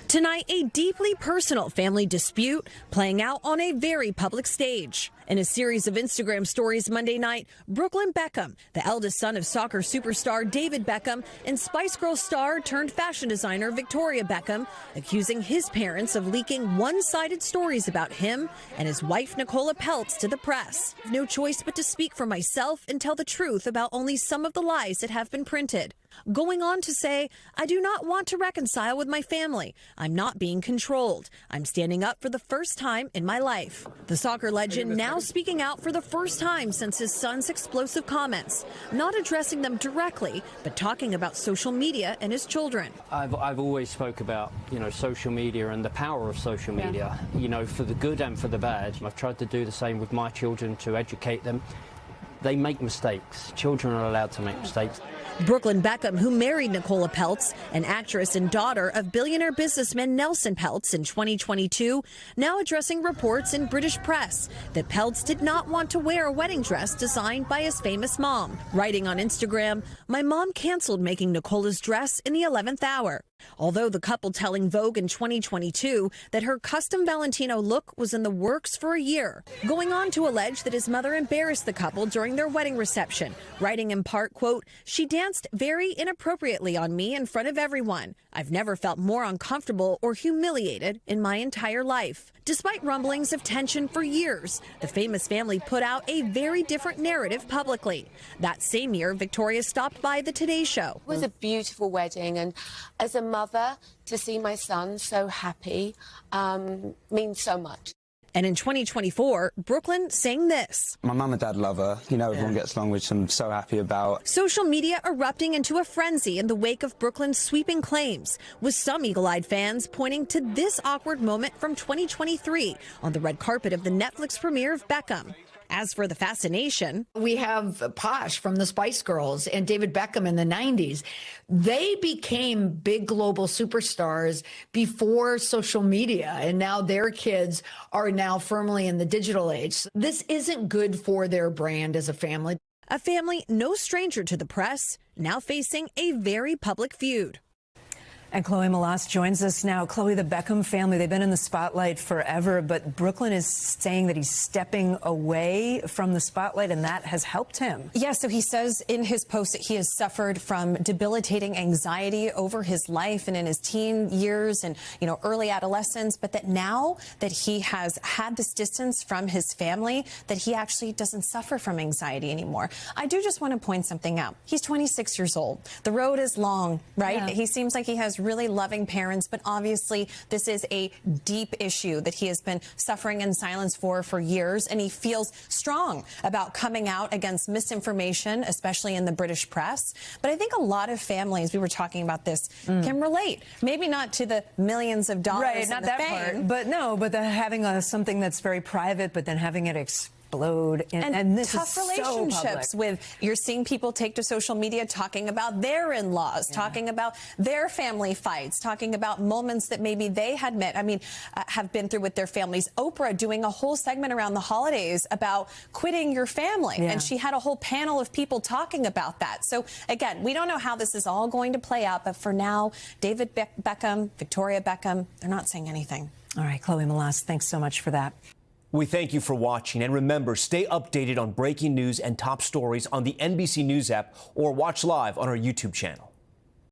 Tonight, a deeply personal family dispute playing out on a very public stage. In a series of Instagram stories Monday night, Brooklyn Beckham, the eldest son of soccer superstar David Beckham, and Spice Girls star turned fashion designer Victoria Beckham, accusing his parents of leaking one-sided stories about him and his wife Nicola Peltz to the press. No choice but to speak for myself and tell the truth about only some of the lies that have been printed. Going on to say, I do not want to reconcile with my family. I'm not being controlled. I'm standing up for the first time in my life. The soccer legend now speaking out for the first time since his son's explosive comments, not addressing them directly, but talking about social media and his children. I've always spoke about, social media and the power of social media, for the good and for the bad. I've tried to do the same with my children to educate them. They make mistakes. Children are allowed to make mistakes. Brooklyn Beckham, who married Nicola Peltz, an actress and daughter of billionaire businessman Nelson Peltz in 2022, now addressing reports in British press that Peltz did not want to wear a wedding dress designed by his famous mom. Writing on Instagram, my mom canceled making Nicola's dress in the 11th hour. Although the couple telling Vogue in 2022 that her custom Valentino look was in the works for a year, going on to allege that his mother embarrassed the couple during their wedding reception, writing in part, quote, she danced very inappropriately on me in front of everyone. I've never felt more uncomfortable or humiliated in my entire life. Despite rumblings of tension for years, the famous family put out a very different narrative publicly. That same year, Victoria stopped by the Today Show. It was a beautiful wedding, and as a mother, to see my son so happy means so much. And in 2024, Brooklyn saying this. My mum and dad love her. Everyone gets along, which I'm so happy about. Social media erupting into a frenzy in the wake of Brooklyn's sweeping claims, with some eagle-eyed fans pointing to this awkward moment from 2023 on the red carpet of the Netflix premiere of Beckham. As for the fascination, we have Posh from the Spice Girls and David Beckham in the 90s. They became big global superstars before social media, and now their kids are now firmly in the digital age. This isn't good for their brand as a family. A family no stranger to the press, now facing a very public feud. And Chloe Malas joins us now. Chloe, the Beckham family, they've been in the spotlight forever, but Brooklyn is saying that he's stepping away from the spotlight, and that has helped him. Yeah, so he says in his post that he has suffered from debilitating anxiety over his life and in his teen years and, early adolescence, but that now that he has had this distance from his family, that he actually doesn't suffer from anxiety anymore. I do just want to point something out. He's 26 years old. The road is long, right? Yeah. He seems like he has really loving parents, but obviously this is a deep issue that he has been suffering in silence for years, and he feels strong about coming out against misinformation, especially in the British press. But I think a lot of families, we were talking about this, can relate. Maybe not to the millions of dollars, right? Not that part, but having something that's very private, but then having it explode. And this tough is relationships so with, you're seeing people take to social media talking about their in-laws, talking about their family fights, talking about moments that maybe they had have been through with their families. Oprah doing a whole segment around the holidays about quitting your family. And she had a whole panel of people talking about that. So again, we don't know how this is all going to play out, but for now, David Beckham, Victoria Beckham, they're not saying anything. All right, Chloe Malas, thanks so much for that. We thank you for watching, and remember, stay updated on breaking news and top stories on the NBC News app or watch live on our YouTube channel.